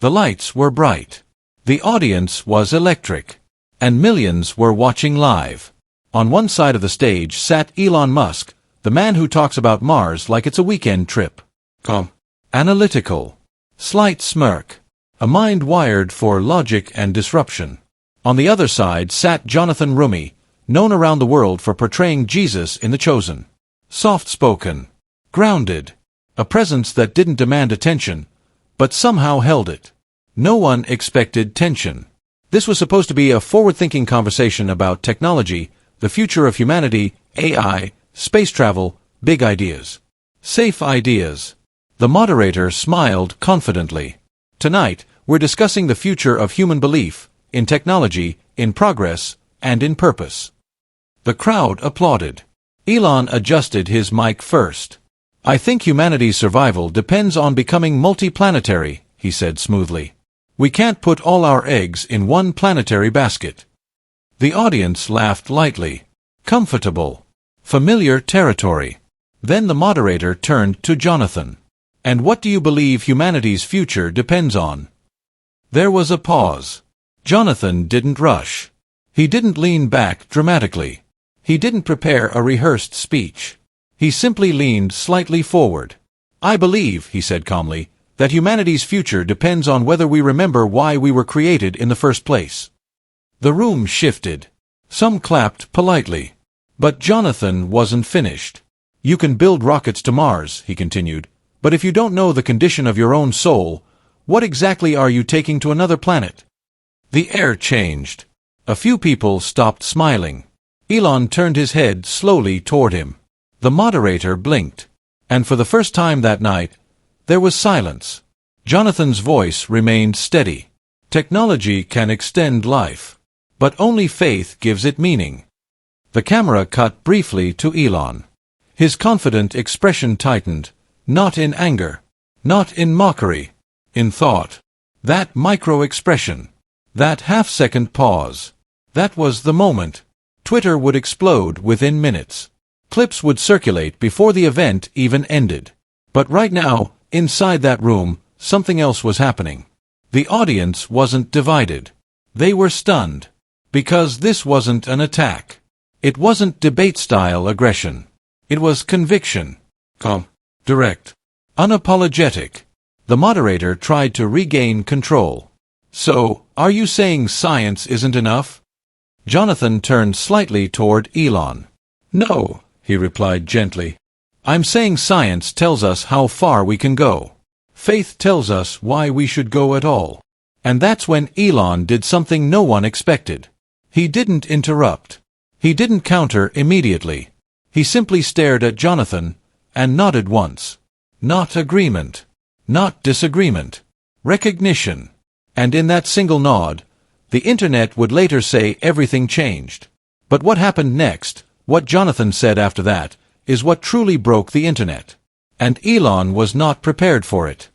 The lights were bright. The audience was electric. And millions were watching live. On one side of the stage sat Elon Musk, the man who talks about Mars like it's a weekend trip. Calm. Analytical. Slight smirk. A mind wired for logic and disruption. On the other side sat Jonathan Roumie, known around the world for portraying Jesus in The Chosen. Soft-spoken. Grounded. A presence that didn't demand attention, but somehow held it. No one expected tension. This was supposed to be a forward-thinking conversation about technology, the future of humanity, AI, space travel, big ideas. Safe ideas. The moderator smiled confidently. Tonight, we're discussing the future of human belief, in technology, in progress, and in purpose. The crowd applauded. Elon adjusted his mic first. I think humanity's survival depends on becoming multiplanetary, he said smoothly. We can't put all our eggs in one planetary basket. The audience laughed lightly. Comfortable. Familiar territory. Then the moderator turned to Jonathan. And what do you believe humanity's future depends on? There was a pause. Jonathan didn't rush. He didn't lean back dramatically. He didn't prepare a rehearsed speech. He simply leaned slightly forward. I believe, he said calmly, that humanity's future depends on whether we remember why we were created in the first place. The room shifted. Some clapped politely. But Jonathan wasn't finished. You can build rockets to Mars, he continued, but if you don't know the condition of your own soul, what exactly are you taking to another planet? The air changed. A few people stopped smiling. Elon turned his head slowly toward him. The moderator blinked. And for the first time that night, there was silence. Jonathan's voice remained steady. Technology can extend life, but only faith gives it meaning. The camera cut briefly to Elon. His confident expression tightened, not in anger, not in mockery, in thought. That micro-expression, that half-second pause, that was the moment. Twitter would explode within minutes. Clips would circulate before the event even ended. But right now, inside that room, something else was happening. The audience wasn't divided. They were stunned. Because this wasn't an attack. It wasn't debate-style aggression. It was conviction. Calm. Direct. Unapologetic. The moderator tried to regain control. So, are you saying science isn't enough? Jonathan turned slightly toward Elon. No, he replied gently. I'm saying science tells us how far we can go. Faith tells us why we should go at all. And that's when Elon did something no one expected. He didn't interrupt. He didn't counter immediately. He simply stared at Jonathan and nodded once. Not agreement. Not disagreement. Recognition. And in that single nod, the internet would later say everything changed. But what happened next, what Jonathan said after that, is what truly broke the internet. And Elon was not prepared for it.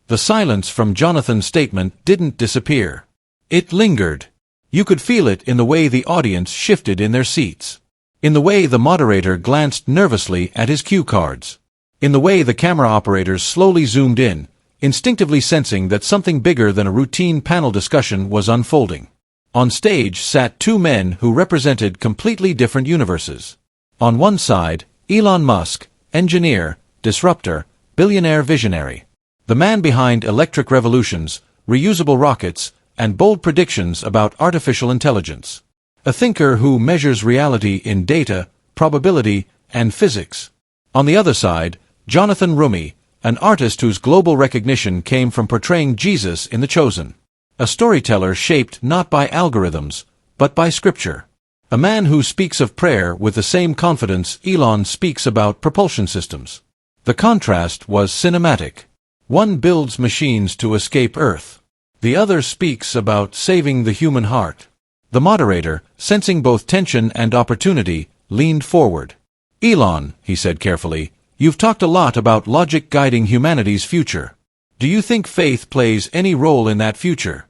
The silence from Jonathan's statement didn't disappear. It lingered. You could feel it in the way the audience shifted in their seats. In the way the moderator glanced nervously at his cue cards. In the way the camera operators slowly zoomed in, instinctively sensing that something bigger than a routine panel discussion was unfolding. On stage sat two men who represented completely different universes. On one side, Elon Musk, engineer, disruptor, billionaire visionary. The man behind electric revolutions, reusable rockets, and bold predictions about artificial intelligence. A thinker who measures reality in data, probability, and physics. On the other side, Jonathan Roumie, an artist whose global recognition came from portraying Jesus in The Chosen. A storyteller shaped not by algorithms, but by scripture. A man who speaks of prayer with the same confidence Elon speaks about propulsion systems. The contrast was cinematic. One builds machines to escape Earth. The other speaks about saving the human heart. The moderator, sensing both tension and opportunity, leaned forward. Elon, he said carefully, you've talked a lot about logic guiding humanity's future. Do you think faith plays any role in that future?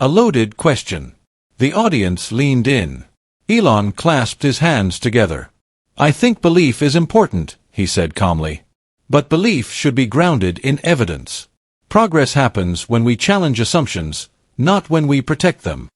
A loaded question. The audience leaned in. Elon clasped his hands together. I think belief is important, he said calmly. But belief should be grounded in evidence. Progress happens when we challenge assumptions, not when we protect them.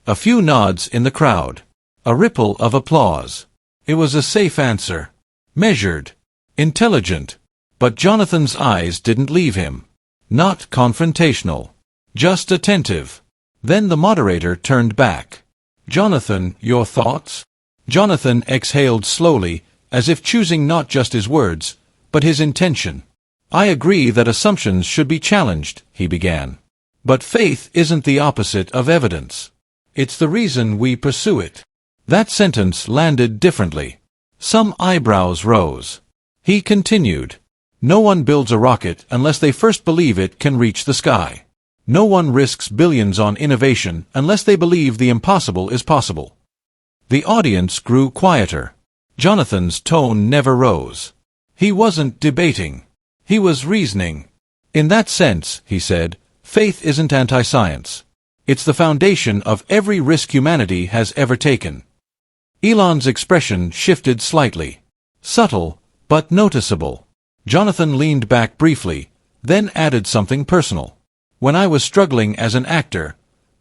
A few nods in the crowd. A ripple of applause. It was a safe answer. Measured. Intelligent. But Jonathan's eyes didn't leave him. Not confrontational. Just attentive. Then the moderator turned back. Jonathan, your thoughts? Jonathan exhaled slowly, as if choosing not just his words, but his intention. I agree that assumptions should be challenged, he began. But faith isn't the opposite of evidence. It's the reason we pursue it. That sentence landed differently. Some eyebrows rose. He continued. No one builds a rocket unless they first believe it can reach the sky. No one risks billions on innovation unless they believe the impossible is possible. The audience grew quieter. Jonathan's tone never rose. He wasn't debating. He was reasoning. In that sense, he said, faith isn't anti-science. It's the foundation of every risk humanity has ever taken. Elon's expression shifted slightly. Subtle, but noticeable. Jonathan leaned back briefly, then added something personal. When I was struggling as an actor,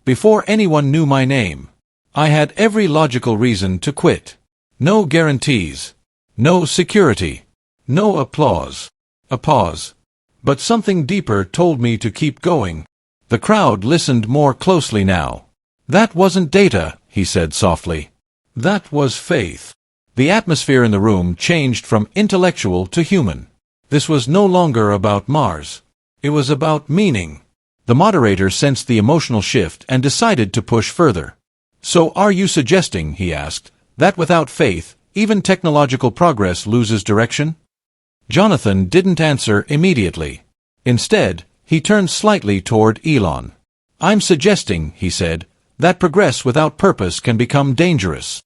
before anyone knew my name, I had every logical reason to quit. No guarantees. No security. No applause. A pause. But something deeper told me to keep going. The crowd listened more closely now. That wasn't data, he said softly. That was faith. The atmosphere in the room changed from intellectual to human. This was no longer about Mars. It was about meaning. The moderator sensed the emotional shift and decided to push further. So are you suggesting, he asked, that without faith, even technological progress loses direction? Jonathan didn't answer immediately. Instead, he turned slightly toward Elon. I'm suggesting, he said, that progress without purpose can become dangerous.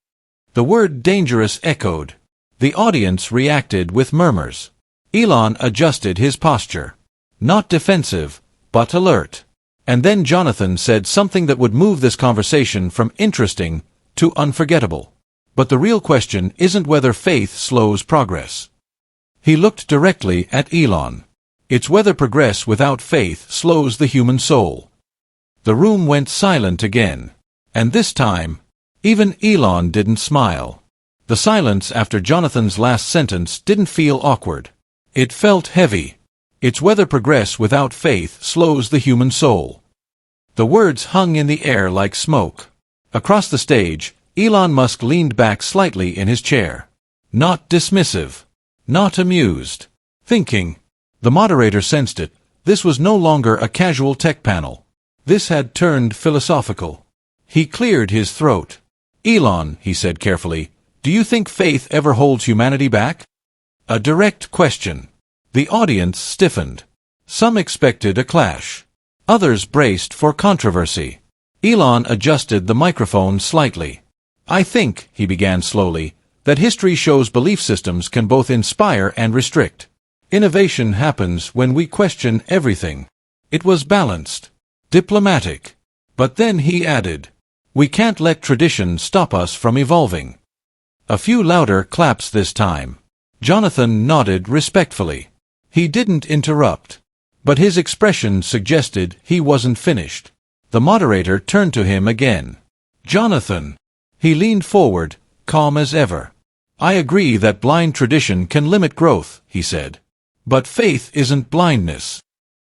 The word dangerous echoed. The audience reacted with murmurs. Elon adjusted his posture. Not defensive, but alert. And then Jonathan said something that would move this conversation from interesting to unforgettable. But the real question isn't whether faith slows progress. He looked directly at Elon. It's whether progress without faith slows the human soul. The room went silent again. And this time, even Elon didn't smile. The silence after Jonathan's last sentence didn't feel awkward. It felt heavy. It's whether progress without faith slows the human soul. The words hung in the air like smoke. Across the stage, Elon Musk leaned back slightly in his chair. Not dismissive. Not amused. Thinking. The moderator sensed it. This was no longer a casual tech panel. This had turned philosophical. He cleared his throat. Elon, he said carefully, do you think faith ever holds humanity back? A direct question. The audience stiffened. Some expected a clash. Others braced for controversy. Elon adjusted the microphone slightly. I think, he began slowly, that history shows belief systems can both inspire and restrict. Innovation happens when we question everything. It was balanced. Diplomatic. But then he added, we can't let tradition stop us from evolving. A few louder claps this time. Jonathan nodded respectfully. He didn't interrupt. But his expression suggested he wasn't finished. The moderator turned to him again. Jonathan. He leaned forward, calm as ever. I agree that blind tradition can limit growth, he said. But faith isn't blindness.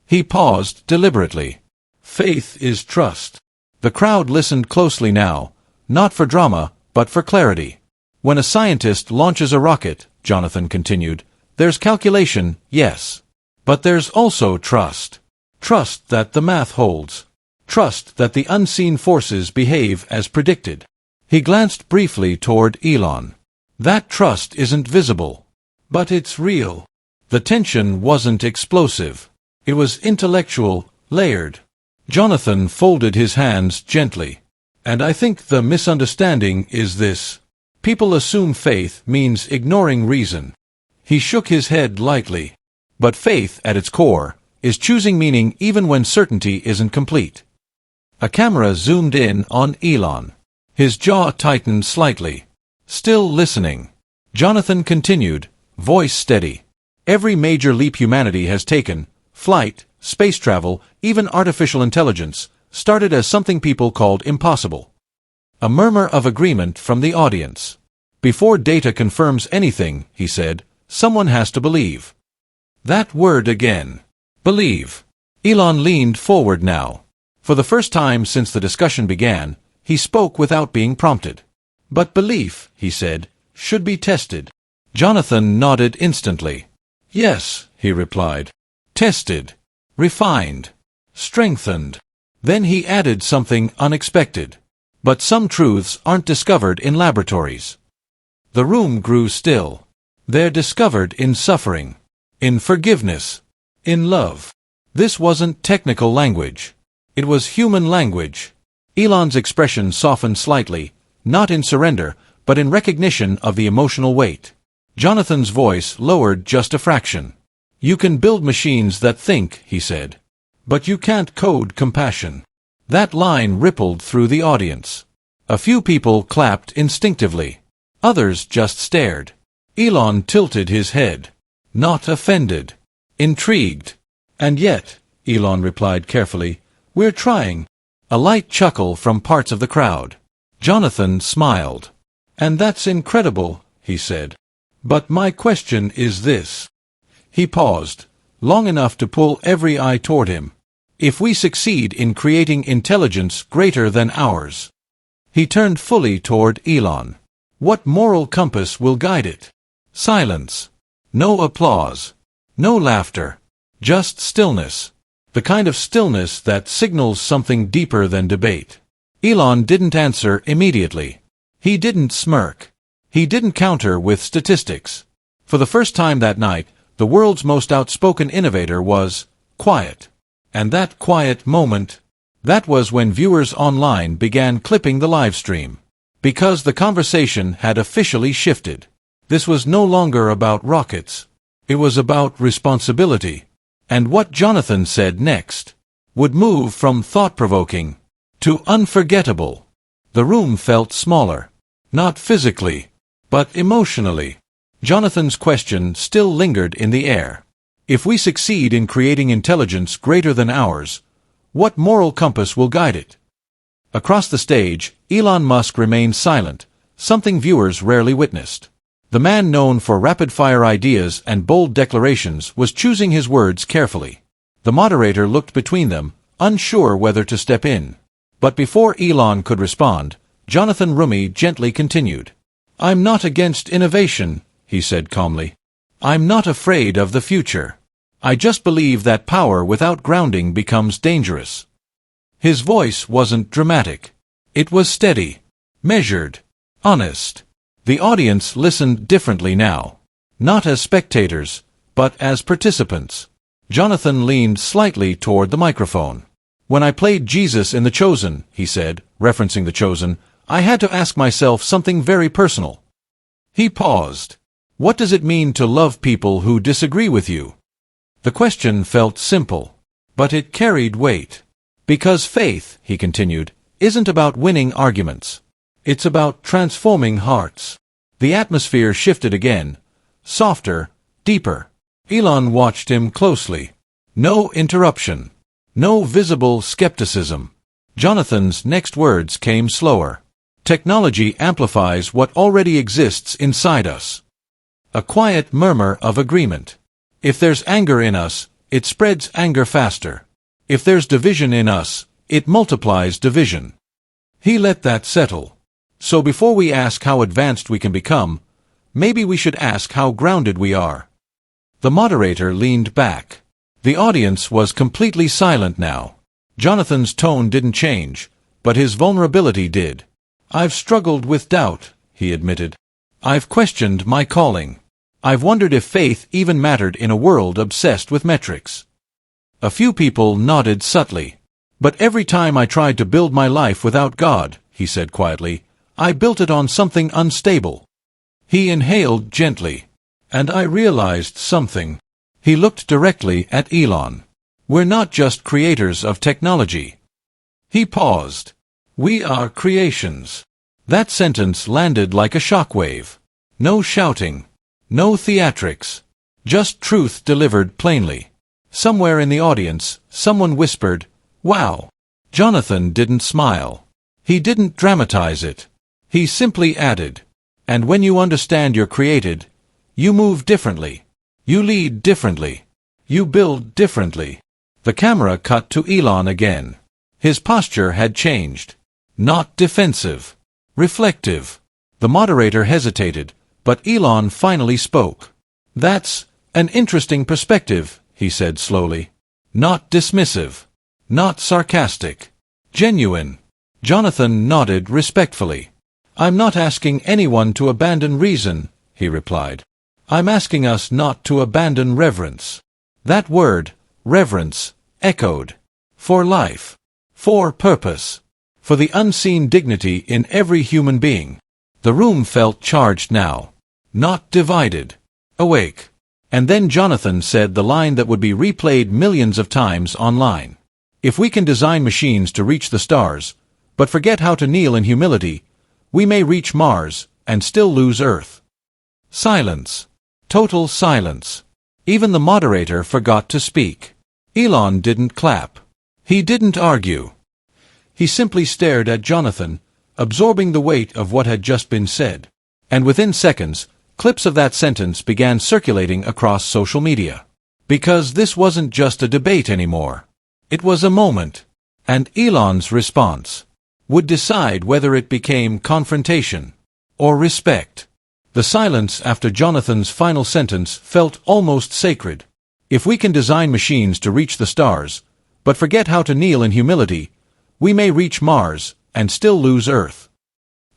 He paused deliberately. Faith is trust. The crowd listened closely now, not for drama, but for clarity. When a scientist launches a rocket, Jonathan continued, there's calculation, yes. But there's also trust. Trust that the math holds. Trust that the unseen forces behave as predicted. He glanced briefly toward Elon. That trust isn't visible. But it's real. The tension wasn't explosive. It was intellectual, layered. Jonathan folded his hands gently. And I think the misunderstanding is this. People assume faith means ignoring reason. He shook his head lightly. But faith, at its core, is choosing meaning even when certainty isn't complete. A camera zoomed in on Elon. His jaw tightened slightly. Still listening. Jonathan continued, voice steady. Every major leap humanity has taken, flight, space travel, even artificial intelligence, started as something people called impossible. A murmur of agreement from the audience. Before data confirms anything, he said, someone has to believe. That word again. Believe. Elon leaned forward now. For the first time since the discussion began, he spoke without being prompted. But belief, he said, should be tested. Jonathan nodded instantly. Yes, he replied. Tested. Refined. Strengthened. Then he added something unexpected. But some truths aren't discovered in laboratories. The room grew still. They're discovered in suffering. In forgiveness. In love. This wasn't technical language. It was human language. Elon's expression softened slightly, not in surrender, but in recognition of the emotional weight. Jonathan's voice lowered just a fraction. You can build machines that think, he said. But you can't code compassion. That line rippled through the audience. A few people clapped instinctively. Others just stared. Elon tilted his head. Not offended. Intrigued. And yet, Elon replied carefully, we're trying. A light chuckle from parts of the crowd. Jonathan smiled. And that's incredible, he said. But my question is this. He paused, long enough to pull every eye toward him. If we succeed in creating intelligence greater than ours. He turned fully toward Elon. What moral compass will guide it? Silence. No applause. No laughter. Just stillness. The kind of stillness that signals something deeper than debate. Elon didn't answer immediately. He didn't smirk. He didn't counter with statistics. For the first time that night, the world's most outspoken innovator was quiet. And that quiet moment, that was when viewers online began clipping the live stream. Because the conversation had officially shifted. This was no longer about rockets. It was about responsibility. And what Jonathan said next would move from thought-provoking to unforgettable. The room felt smaller. Not physically, but emotionally. Jonathan's question still lingered in the air. If we succeed in creating intelligence greater than ours, what moral compass will guide it? Across the stage, Elon Musk remained silent, something viewers rarely witnessed. The man known for rapid-fire ideas and bold declarations was choosing his words carefully. The moderator looked between them, unsure whether to step in. But before Elon could respond, Jonathan Roumie gently continued. I'm not against innovation, he said calmly. I'm not afraid of the future. I just believe that power without grounding becomes dangerous. His voice wasn't dramatic. It was steady, measured, honest. The audience listened differently now. Not as spectators, but as participants. Jonathan leaned slightly toward the microphone. When I played Jesus in The Chosen, he said, referencing The Chosen, I had to ask myself something very personal. He paused. What does it mean to love people who disagree with you? The question felt simple, but it carried weight. Because faith, he continued, isn't about winning arguments. It's about transforming hearts. The atmosphere shifted again, softer, deeper. Elon watched him closely. No interruption. No visible skepticism. Jonathan's next words came slower. Technology amplifies what already exists inside us. A quiet murmur of agreement. If there's anger in us, it spreads anger faster. If there's division in us, it multiplies division. He let that settle. So before we ask how advanced we can become, maybe we should ask how grounded we are. The moderator leaned back. The audience was completely silent now. Jonathan's tone didn't change, but his vulnerability did. I've struggled with doubt, he admitted. I've questioned my calling. I've wondered if faith even mattered in a world obsessed with metrics. A few people nodded subtly. But every time I tried to build my life without God, he said quietly, I built it on something unstable. He inhaled gently. And I realized something. He looked directly at Elon. We're not just creators of technology. He paused. We are creations. That sentence landed like a shockwave. No shouting. No theatrics. Just truth delivered plainly. Somewhere in the audience, someone whispered, "Wow." Jonathan didn't smile. He didn't dramatize it. He simply added, "And when you understand you're created, you move differently. You lead differently. You build differently." The camera cut to Elon again. His posture had changed. Not defensive. Reflective. The moderator hesitated, but Elon finally spoke. "That's an interesting perspective," he said slowly. "Not dismissive. Not sarcastic. Genuine." Jonathan nodded respectfully. "I'm not asking anyone to abandon reason," he replied. "I'm asking us not to abandon reverence." That word, reverence, echoed. For life. For purpose. For the unseen dignity in every human being. The room felt charged now. Not divided. Awake. And then Jonathan said the line that would be replayed millions of times online. "If we can design machines to reach the stars, but forget how to kneel in humility, we may reach Mars and still lose Earth." Silence. Total silence. Even the moderator forgot to speak. Elon didn't clap. He didn't argue. He simply stared at Jonathan, absorbing the weight of what had just been said. And within seconds, clips of that sentence began circulating across social media. Because this wasn't just a debate anymore. It was a moment. And Elon's response would decide whether it became confrontation or respect. The silence after Jonathan's final sentence felt almost sacred. "If we can design machines to reach the stars, but forget how to kneel in humility, we may reach Mars and still lose Earth."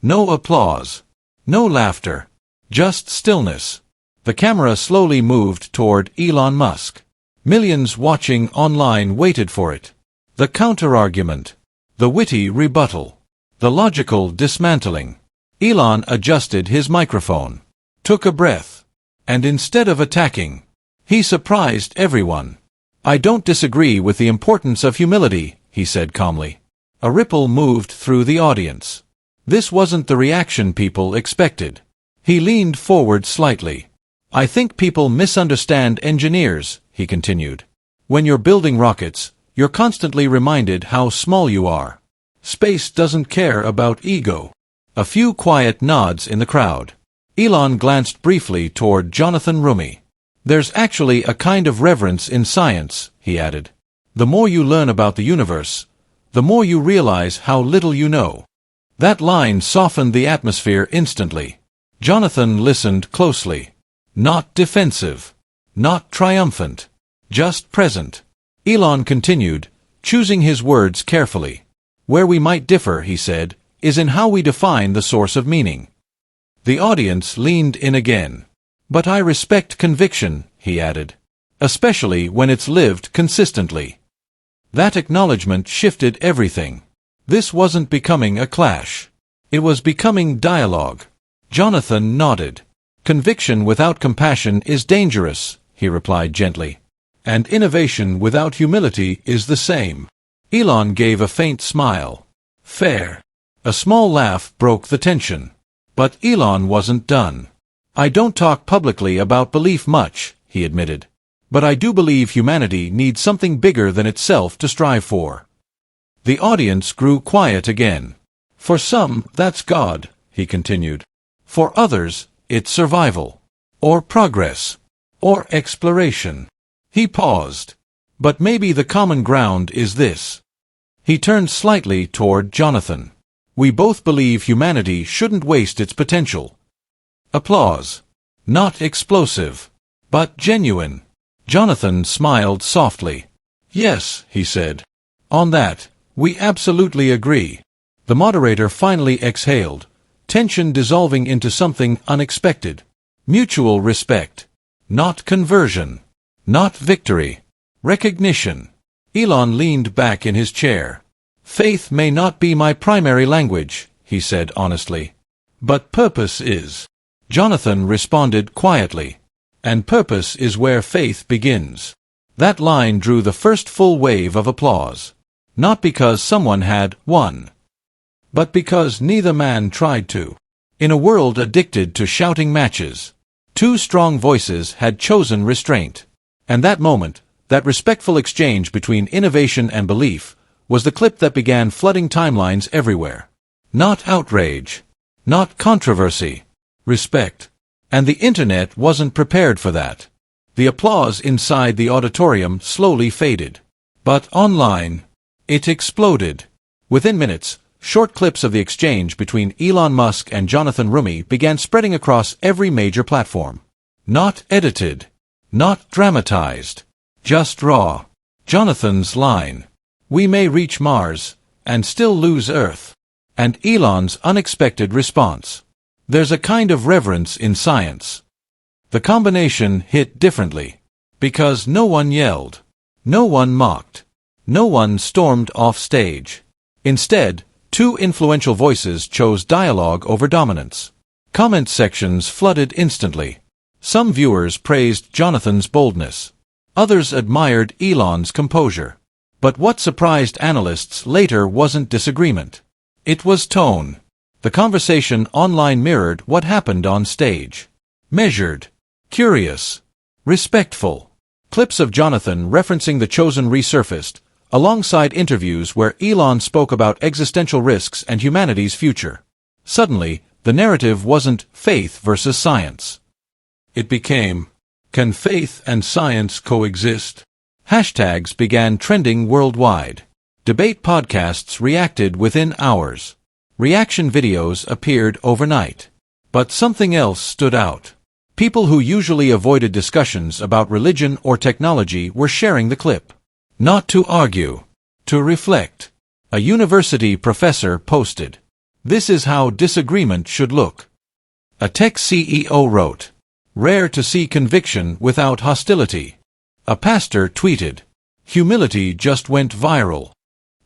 No applause. No laughter. Just stillness. The camera slowly moved toward Elon Musk. Millions watching online waited for it. The counterargument. The witty rebuttal. The logical dismantling. Elon adjusted his microphone. Took a breath. And instead of attacking, he surprised everyone. "I don't disagree with the importance of humility," he said calmly. A ripple moved through the audience. This wasn't the reaction people expected. He leaned forward slightly. "I think people misunderstand engineers," he continued. "When you're building rockets, you're constantly reminded how small you are. Space doesn't care about ego." A few quiet nods in the crowd. Elon glanced briefly toward Jonathan Roumie. "There's actually a kind of reverence in science," he added. "The more you learn about the universe, the more you realize how little you know." That line softened the atmosphere instantly. Jonathan listened closely. Not defensive. Not triumphant. Just present. Elon continued, choosing his words carefully. "Where we might differ," he said, "is in how we define the source of meaning." The audience leaned in again. "But I respect conviction," he added. "Especially when it's lived consistently." That acknowledgement shifted everything. This wasn't becoming a clash. It was becoming dialogue. Jonathan nodded. "Conviction without compassion is dangerous," he replied gently. "And innovation without humility is the same." Elon gave a faint smile. "Fair." A small laugh broke the tension. But Elon wasn't done. "I don't talk publicly about belief much," he admitted. "But I do believe humanity needs something bigger than itself to strive for." The audience grew quiet again. "For some, that's God," he continued. "For others, it's survival. Or progress. Or exploration." He paused. "But maybe the common ground is this." He turned slightly toward Jonathan. "We both believe humanity shouldn't waste its potential." Applause. Not explosive, but genuine. Jonathan smiled softly. "Yes," he said. "On that, we absolutely agree." The moderator finally exhaled, tension dissolving into something unexpected. Mutual respect. Not conversion. Not victory. Recognition. Elon leaned back in his chair. "Faith may not be my primary language," he said honestly. "But purpose is." Jonathan responded quietly. "And purpose is where faith begins." That line drew the first full wave of applause. Not because someone had won, but because neither man tried to. In a world addicted to shouting matches, two strong voices had chosen restraint. And that moment, That respectful exchange between innovation and belief was the clip that began flooding timelines everywhere. Not outrage. Not controversy. Respect. And the internet wasn't prepared for that. The applause inside the auditorium slowly faded. But online, it exploded. Within minutes, short clips of the exchange between Elon Musk and Jonathan Roumie began spreading across every major platform. Not edited. Not dramatized. Just raw. Jonathan's line. "We may reach Mars, and still lose Earth." And Elon's unexpected response. "There's a kind of reverence in science." The combination hit differently. Because no one yelled. No one mocked. No one stormed off stage. Instead, two influential voices chose dialogue over dominance. Comment sections flooded instantly. Some viewers praised Jonathan's boldness. Others admired Elon's composure. But what surprised analysts later wasn't disagreement. It was tone. The conversation online mirrored what happened on stage. Measured. Curious. Respectful. Clips of Jonathan referencing the chosen resurfaced, alongside interviews where Elon spoke about existential risks and humanity's future. Suddenly, the narrative wasn't faith versus science. It became, "Can faith and science coexist?" Hashtags began trending worldwide. Debate podcasts reacted within hours. Reaction videos appeared overnight. But something else stood out. People who usually avoided discussions about religion or technology were sharing the clip. Not to argue. To reflect. A university professor posted, "This is how disagreement should look." A tech CEO wrote, "Rare to see conviction without hostility." A pastor tweeted, "Humility just went viral."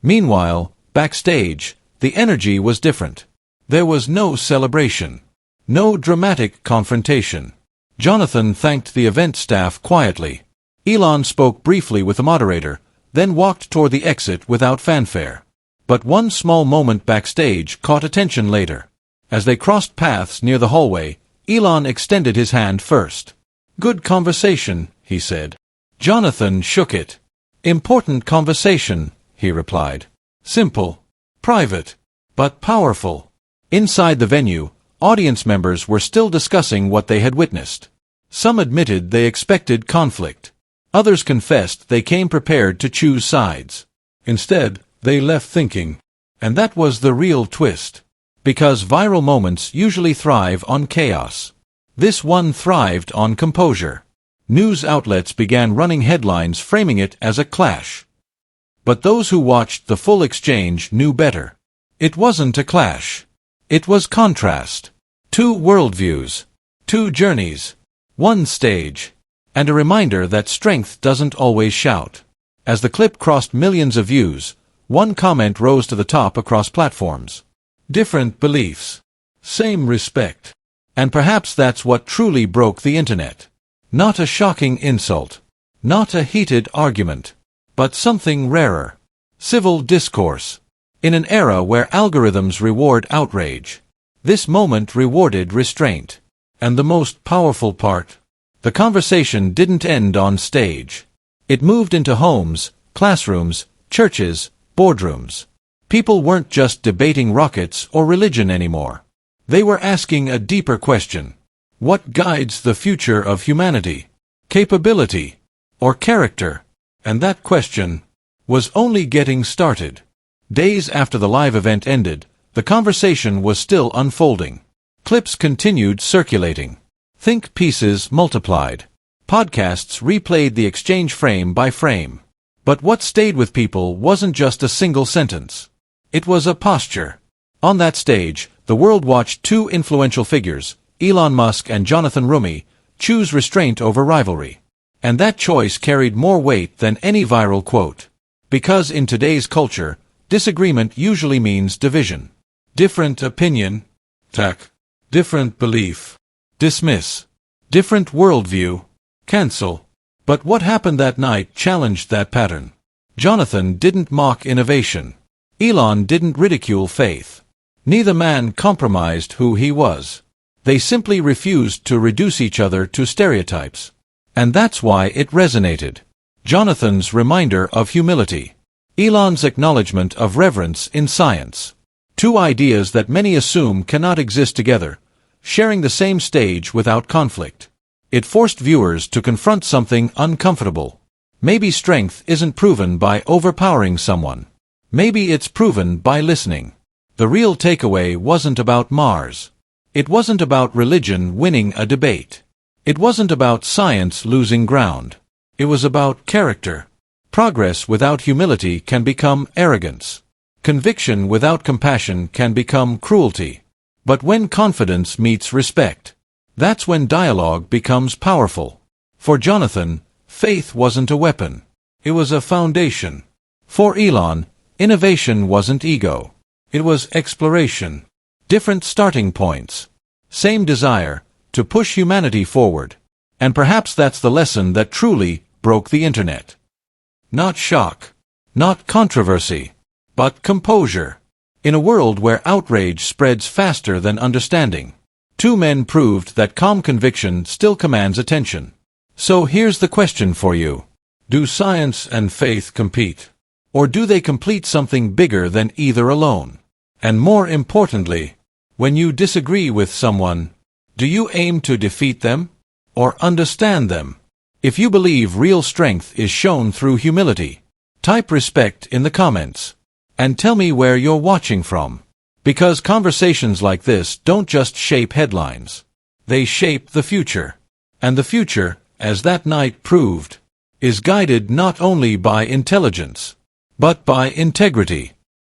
Meanwhile, backstage, the energy was different. There was no celebration. No dramatic confrontation. Jonathan thanked the event staff quietly. Elon spoke briefly with the moderator, then walked toward the exit without fanfare. But one small moment backstage caught attention later. As they crossed paths near the hallway, Elon extended his hand first. "Good conversation," he said. Jonathan shook it. "Important conversation," he replied. "Simple. Private. But powerful." Inside the venue, audience members were still discussing what they had witnessed. Some admitted they expected conflict. Others confessed they came prepared to choose sides. Instead, they left thinking. And that was the real twist. Because viral moments usually thrive on chaos. This one thrived on composure. News outlets began running headlines framing it as a clash. But those who watched the full exchange knew better. It wasn't a clash. It was contrast. Two worldviews. Two journeys. One stage. And a reminder that strength doesn't always shout. As the clip crossed millions of views, one comment rose to the top across platforms. Different beliefs. Same respect. And perhaps that's what truly broke the internet. Not a shocking insult. Not a heated argument. But something rarer. Civil discourse. In an era where algorithms reward outrage, this moment rewarded restraint. And the most powerful part, the conversation didn't end on stage. It moved into homes, classrooms, churches, boardrooms. People weren't just debating rockets or religion anymore. They were asking a deeper question. What guides the future of humanity? Capability? Or character? And that question was only getting started. Days after the live event ended, the conversation was still unfolding. Clips continued circulating. Think pieces multiplied. Podcasts replayed the exchange frame by frame. But what stayed with people wasn't just a single sentence. It was a posture. On that stage, the world watched two influential figures, Elon Musk and Jonathan Roumie, choose restraint over rivalry. And that choice carried more weight than any viral quote. Because in today's culture, disagreement usually means division. Different opinion. Attack. Different belief. Dismiss. Different worldview. Cancel. But what happened that night challenged that pattern. Jonathan didn't mock innovation. Elon didn't ridicule faith. Neither man compromised who he was. They simply refused to reduce each other to stereotypes. And that's why it resonated. Jonathan's reminder of humility. Elon's acknowledgement of reverence in science. Two ideas that many assume cannot exist together, sharing the same stage without conflict. It forced viewers to confront something uncomfortable. Maybe strength isn't proven by overpowering someone. Maybe it's proven by listening. The real takeaway wasn't about Mars. It wasn't about religion winning a debate. It wasn't about science losing ground. It was about character. Progress without humility can become arrogance. Conviction without compassion can become cruelty. But when confidence meets respect, that's when dialogue becomes powerful. For Jonathan, faith wasn't a weapon. It was a foundation. For Elon, innovation wasn't ego. It was exploration. Different starting points. Same desire to push humanity forward. And perhaps that's the lesson that truly broke the internet. Not shock. Not controversy. But composure. In a world where outrage spreads faster than understanding, two men proved that calm conviction still commands attention. So here's the question for you. Do science and faith compete? Or do they complete something bigger than either alone? And more importantly, when you disagree with someone, do you aim to defeat them? Or understand them? If you believe real strength is shown through humility, type respect in the comments. And tell me where you're watching from. Because conversations like this don't just shape headlines. They shape the future. And the future, as that night proved, is guided not only by intelligence, but by integrity.